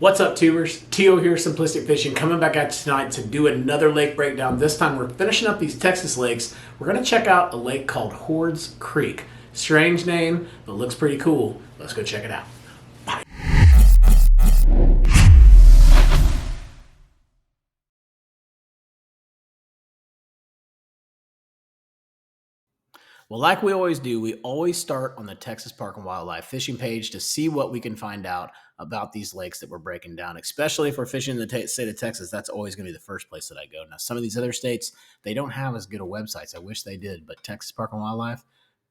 What's up, tubers? Tio here, Simplistic Fishing, coming back at you tonight to do another lake breakdown. This time we're finishing up these Texas lakes. We're going to check out a lake called Hords Creek. Strange name, but looks pretty cool. Let's go check it out. Bye. Well, like we always do, we always start on the Texas Park and Wildlife fishing page to see what we can find out about these lakes that we're breaking down, especially if we're fishing in the state of Texas. That's always going to be the first place that I go. Now, some of these other states, they don't have as good of websites. I wish they did, but Texas Park and Wildlife,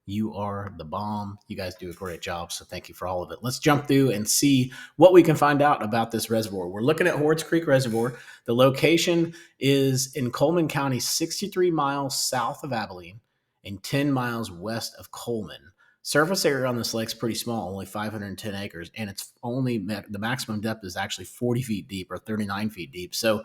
you are the bomb. You guys do a great job, so thank you for all of it. Let's jump through and see what we can find out about this reservoir. We're looking at Hords Creek Reservoir. The location is in Coleman County, 63 miles south of Abilene and 10 miles west of Coleman. Surface area on this lake is pretty small, only 510 acres, and it's only the maximum depth is actually 40 feet deep or 39 feet deep. So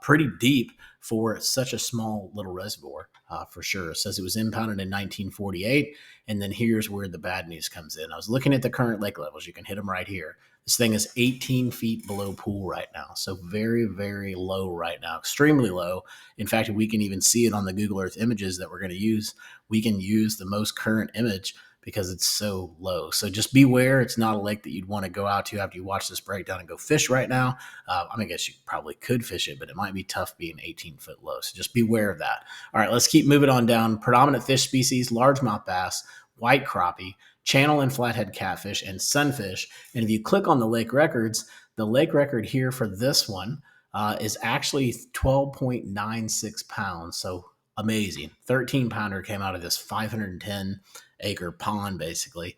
pretty deep for such a small little reservoir, for sure. It says it was impounded in 1948, and then here's where the bad news comes in. I was looking at the current lake levels. You can hit them right here. This thing is 18 feet below pool right now. So very, very low right now, extremely low. In fact, we can even see it on the Google Earth images that we're going to use. We can use the most current image because it's so low. So just beware. It's not a lake that you'd want to go out to after you watch this breakdown and go fish right now. I guess you probably could fish it, but it might be tough being 18 foot low. So just beware of that. All right, let's keep moving on down. Predominant fish species, largemouth bass, white crappie, channel and flathead catfish, and sunfish. And if you click on the lake records, the lake record here for this one is actually 12.96 pounds. So amazing. 13 pounder came out of this 510 acre pond, basically.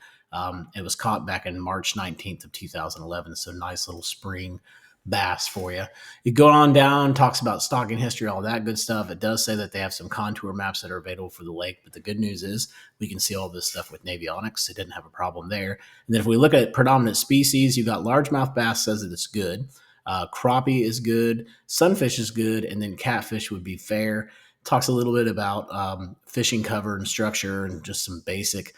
It was caught back in March 19th of 2011. So nice little spring bass for you. You go on down, talks about stocking history, all that good stuff. It does say that they have some contour maps that are available for the lake, but the good news is we can see all this stuff with Navionics. It didn't have a problem there. And then if we look at predominant species, you've got largemouth bass says that it's good. Crappie is good. Sunfish is good. And then catfish would be fair. Talks a little bit about fishing cover and structure and just some basic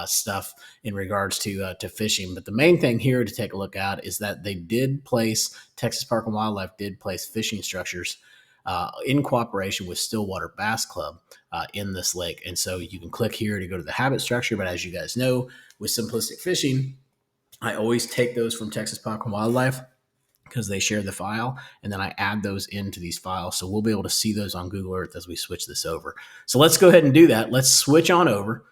stuff in regards to fishing. But the main thing here to take a look at is that they did place, Texas Park and Wildlife did place fishing structures in cooperation with Stillwater Bass Club in this lake. And so you can click here to go to the habit structure. But as you guys know, with Simplistic Fishing, I always take those from Texas Park and Wildlife because they share the file, and then I add those into these files. So we'll be able to see those on Google Earth as we switch this over. So let's go ahead and do that. Let's switch on over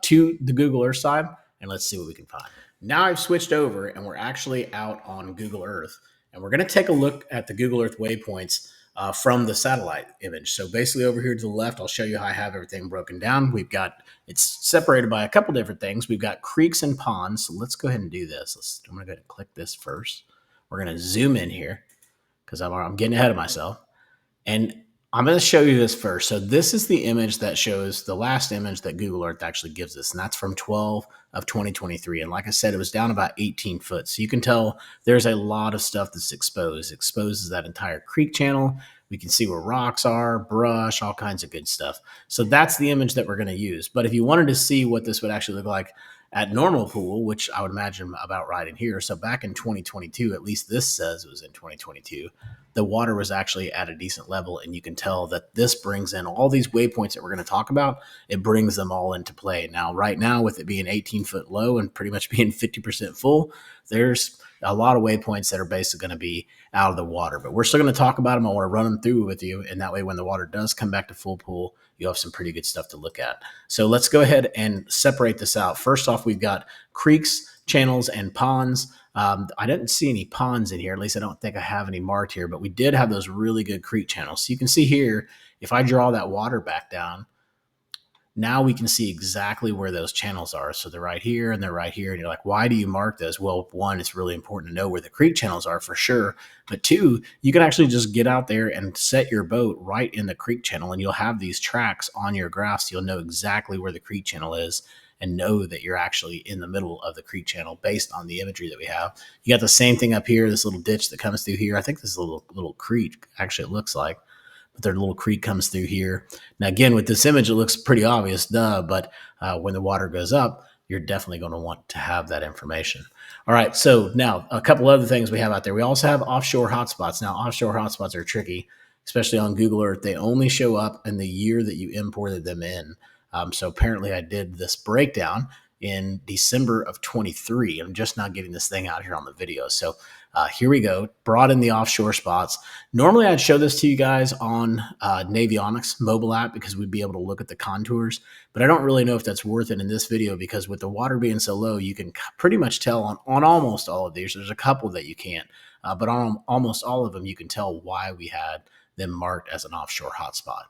to the Google Earth side, and let's see what we can find. Now I've switched over, and we're actually out on Google Earth, and we're going to take a look at the Google Earth waypoints from the satellite image. So basically over here to the left, I'll show you how I have everything broken down. It's separated by a couple different things. We've got creeks and ponds. So let's go ahead and do this. I'm going to go ahead and click this first. We're going to zoom in here because I'm getting ahead of myself. And I'm going to show you this first. So this is the image that shows the last image that Google Earth actually gives us. And that's from 12 of 2023. And like I said, it was down about 18 foot. So you can tell there's a lot of stuff that's exposed. It exposes that entire creek channel. We can see where rocks are, brush, all kinds of good stuff. So that's the image that we're going to use. But if you wanted to see what this would actually look like at normal pool, which I would imagine about right in here. So back in 2022, at least this says it was in 2022, the water was actually at a decent level. And you can tell that this brings in all these waypoints that we're going to talk about. It brings them all into play. Now, right now, with it being 18 foot low and pretty much being 50% full, there's a lot of waypoints that are basically going to be out of the water, but we're still going to talk about them. I want to run them through with you. And that way, when the water does come back to full pool, you have some pretty good stuff to look at. So let's go ahead and separate this out. First off, we've got creeks, channels, and ponds. I didn't see any ponds in here. At least I don't think I have any marked here, but we did have those really good creek channels. So you can see here, if I draw that water back down, now we can see exactly where those channels are. So they're right here and they're right here. And you're like, why do you mark those? Well, one, it's really important to know where the creek channels are for sure. But two, you can actually just get out there and set your boat right in the creek channel, and you'll have these tracks on your graphs. You'll know exactly where the creek channel is and know that you're actually in the middle of the creek channel based on the imagery that we have. You got the same thing up here, this little ditch that comes through here. I think this is a little creek, actually, it looks like. But their little creek comes through here. Now, again, with this image, it looks pretty obvious, but when the water goes up, you're definitely going to want to have that information. All right, so now a couple other things we have out there. We also have offshore hotspots. Now, offshore hotspots are tricky, especially on Google Earth. They only show up in the year that you imported them in. So apparently, I did this breakdown in December of 23. I'm just not getting this thing out here on the video. So here we go. Brought in the offshore spots. Normally, I'd show this to you guys on Navionics mobile app because we'd be able to look at the contours. But I don't really know if that's worth it in this video because with the water being so low, you can pretty much tell on almost all of these. There's a couple that you can't. But on almost all of them, you can tell why we had them marked as an offshore hotspot.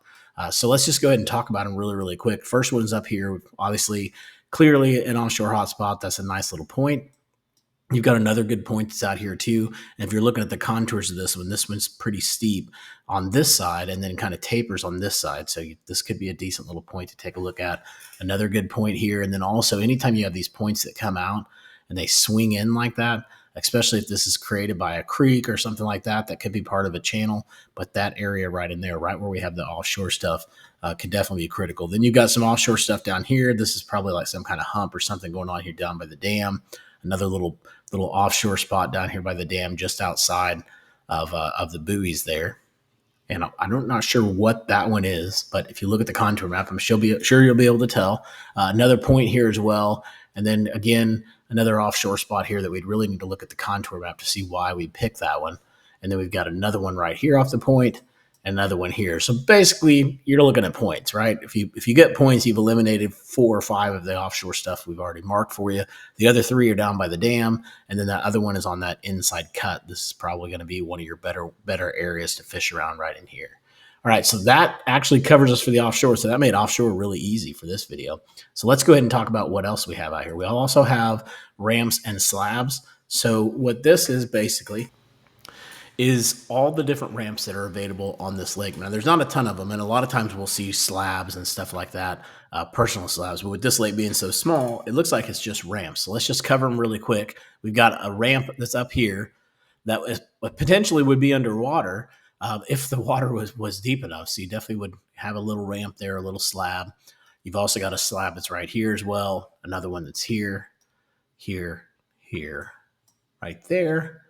So let's just go ahead and talk about them really, really quick. First one's up here. Obviously, clearly an offshore hotspot. That's a nice little point. You've got another good point that's out here too. And if you're looking at the contours of this one's pretty steep on this side and then kind of tapers on this side. So this could be a decent little point to take a look at. Another good point here. And then also anytime you have these points that come out and they swing in like that, especially if this is created by a creek or something like that, that could be part of a channel. But that area right in there, right where we have the offshore stuff, could definitely be critical. Then you've got some offshore stuff down here. This is probably like some kind of hump or something going on here down by the dam. Another little offshore spot down here by the dam just outside of the buoys there. And I'm not sure what that one is, but if you look at the contour map, I'm sure you'll be able to tell. Another point here as well. And then again, another offshore spot here that we'd really need to look at the contour map to see why we picked that one. And then we've got another one right here off the point, another one here. So basically, you're looking at points, right? If you get points, you've eliminated 4 or 5 of the offshore stuff we've already marked for you. The other 3 are down by the dam, and then that other one is on that inside cut. This is probably going to be one of your better areas to fish around right in here. All right, so that actually covers us for the offshore. So that made offshore really easy for this video. So let's go ahead and talk about what else we have out here. We also have ramps and slabs. So what this is basically is all the different ramps that are available on this lake. Now, there's not a ton of them, and a lot of times we'll see slabs and stuff like that, personal slabs. But with this lake being so small, it looks like it's just ramps. So let's just cover them really quick. We've got a ramp that's up here that potentially would be underwater if the water was deep enough. So you definitely would have a little ramp there, a little slab. You've also got a slab that's right here as well. Another one that's here, right there,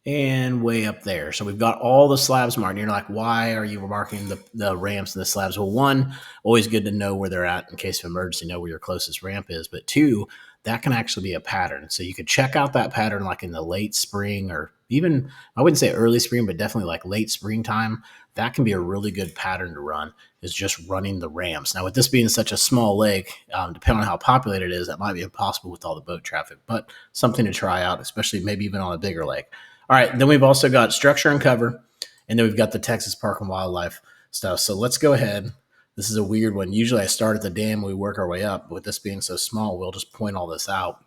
and way up there. So we've got all the slabs marked. You're like, why are you marking the ramps and the slabs? Well, one, always good to know where they're at in case of emergency, know where your closest ramp is. But 2, that can actually be a pattern. So you could check out that pattern like in the late spring or even, I wouldn't say early spring, but definitely like late springtime. That can be a really good pattern to run, is just running the ramps. Now, with this being such a small lake, depending on how populated it is, that might be impossible with all the boat traffic, but something to try out, especially maybe even on a bigger lake. All right, then we've also got structure and cover, and then we've got the Texas Park and Wildlife stuff. So let's go ahead. This is a weird one. Usually I start at the dam, we work our way up. But with this being so small, we'll just point all this out.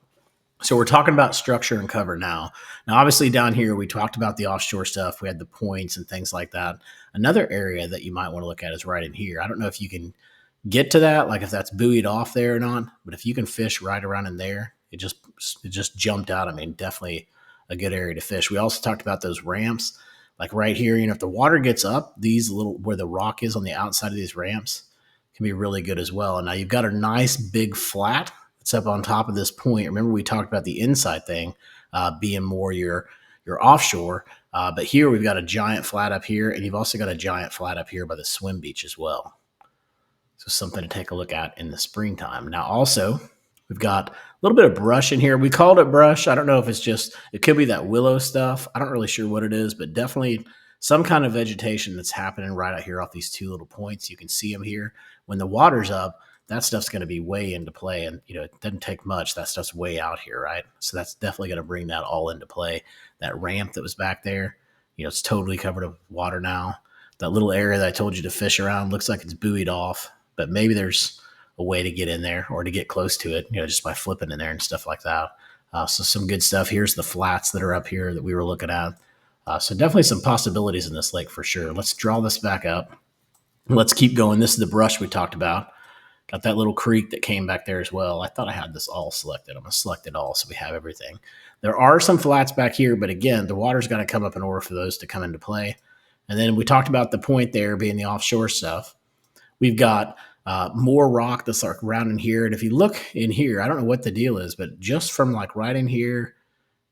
So we're talking about structure and cover now. Now, obviously down here, we talked about the offshore stuff. We had the points and things like that. Another area that you might want to look at is right in here. I don't know if you can get to that, like if that's buoyed off there or not, but if you can fish right around in there, it just jumped out. I mean, definitely a good area to fish. We also talked about those ramps, like right here. If the water gets up, these little, where the rock is on the outside of these ramps, can be really good as well. And now you've got a nice big flat that's up on top of this point. Remember, we talked about the inside thing being more your offshore, but here we've got a giant flat up here, and you've also got a giant flat up here by the swim beach as well. So something to take a look at in the springtime. Now, also, we've got a little bit of brush in here. We called it brush. I don't know if it could be that willow stuff. I'm not really sure what it is, but definitely some kind of vegetation that's happening right out here off these 2 little points. You can see them here. When the water's up, that stuff's going to be way into play. And, it doesn't take much. That stuff's way out here, right? So that's definitely going to bring that all into play. That ramp that was back there, it's totally covered with water now. That little area that I told you to fish around looks like it's buoyed off, but maybe there's a way to get in there or to get close to it, just by flipping in there and stuff like that. So some good stuff. Here's the flats that are up here that we were looking at. So definitely some possibilities in this lake for sure. Let's draw this back up. Let's keep going. This is the brush we talked about. Got that little creek that came back there as well. I thought I had this all selected. I'm going to select it all so we have everything. There are some flats back here, but again, the water's got to come up in order for those to come into play. And then we talked about the point there being the offshore stuff. We've got More rock that's like around in here. And if you look in here, I don't know what the deal is, but just from like right in here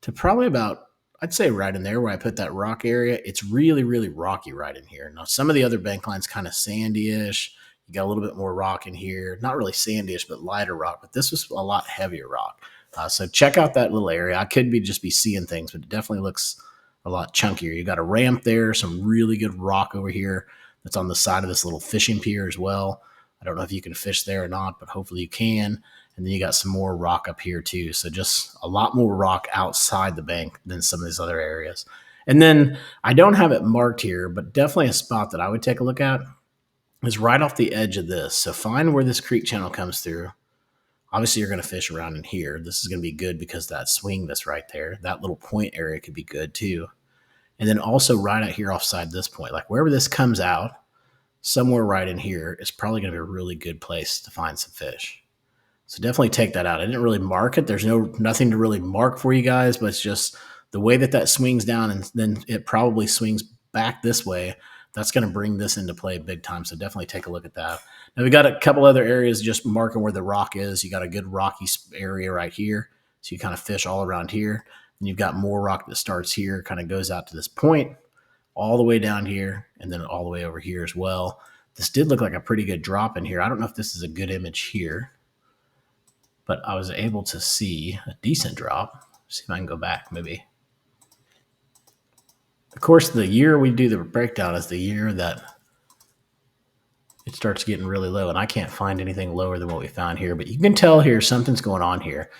to probably about, I'd say right in there where I put that rock area, it's really, really rocky right in here. Now, some of the other bank lines kind of sandy-ish. You got a little bit more rock in here. Not really sandy-ish, but lighter rock. But this was a lot heavier rock. So check out that little area. I could be just be seeing things, but it definitely looks a lot chunkier. You got a ramp there, some really good rock over here that's on the side of this little fishing pier as well. I don't know if you can fish there or not, but hopefully you can. And then you got some more rock up here too. So just a lot more rock outside the bank than some of these other areas. And then I don't have it marked here, but definitely a spot that I would take a look at is right off the edge of this. So find where this creek channel comes through. Obviously, you're going to fish around in here. This is going to be good because that swing that's right there, that little point area could be good too. And then also right out here offside this point, like wherever this comes out, somewhere right in here is probably going to be a really good place to find some fish. So definitely take that out. I didn't really mark it. There's nothing to really mark for you guys, but it's just the way that swings down and then it probably swings back this way. That's going to bring this into play big time. So definitely take a look at that. Now we got a couple other areas just marking where the rock is. You got a good rocky area right here. So you kind of fish all around here. And you've got more rock that starts here, kind of goes out to this point, all the way down here, and then all the way over here as well. This did look like a pretty good drop in here. I don't know if this is a good image here, but I was able to see a decent drop. See if I can go back maybe. Of course, the year we do the breakdown is the year that it starts getting really low, and I can't find anything lower than what we found here, but you can tell here something's going on here.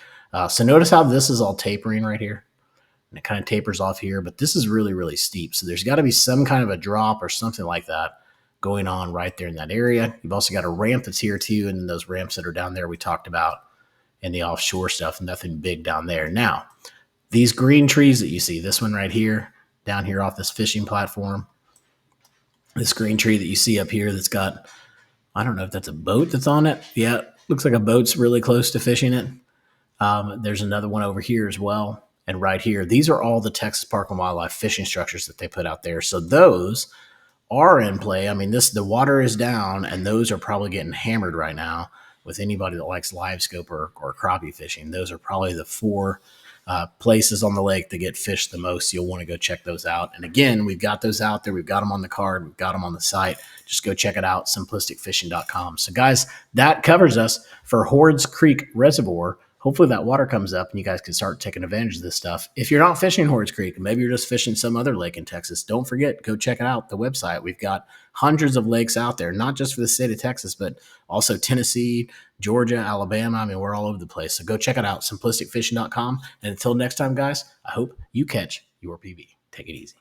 So notice how this is all tapering right here, and it kind of tapers off here, but this is really, really steep. So there's got to be some kind of a drop or something like that going on right there in that area. You've also got a ramp that's here too, and then those ramps that are down there we talked about and the offshore stuff, nothing big down there. Now, these green trees that you see, this one right here, down here off this fishing platform, this green tree that you see up here that's got, I don't know if that's a boat that's on it. Yeah, looks like a boat's really close to fishing it. There's another one over here as well. And right here, these are all the Texas Park and Wildlife fishing structures that they put out there. So those are in play. I mean, the water is down, and those are probably getting hammered right now with anybody that likes live scope or crappie fishing. Those are probably the four places on the lake that get fished the most. You'll want to go check those out. And again, we've got those out there. We've got them on the card. We've got them on the site. Just go check it out, simplisticfishing.com. So guys, that covers us for Hords Creek Reservoir. Hopefully that water comes up and you guys can start taking advantage of this stuff. If you're not fishing Hords Creek, maybe you're just fishing some other lake in Texas, don't forget, go check it out, the website. We've got hundreds of lakes out there, not just for the state of Texas, but also Tennessee, Georgia, Alabama. I mean, we're all over the place. So go check it out, simplisticfishing.com. And until next time, guys, I hope you catch your PB. Take it easy.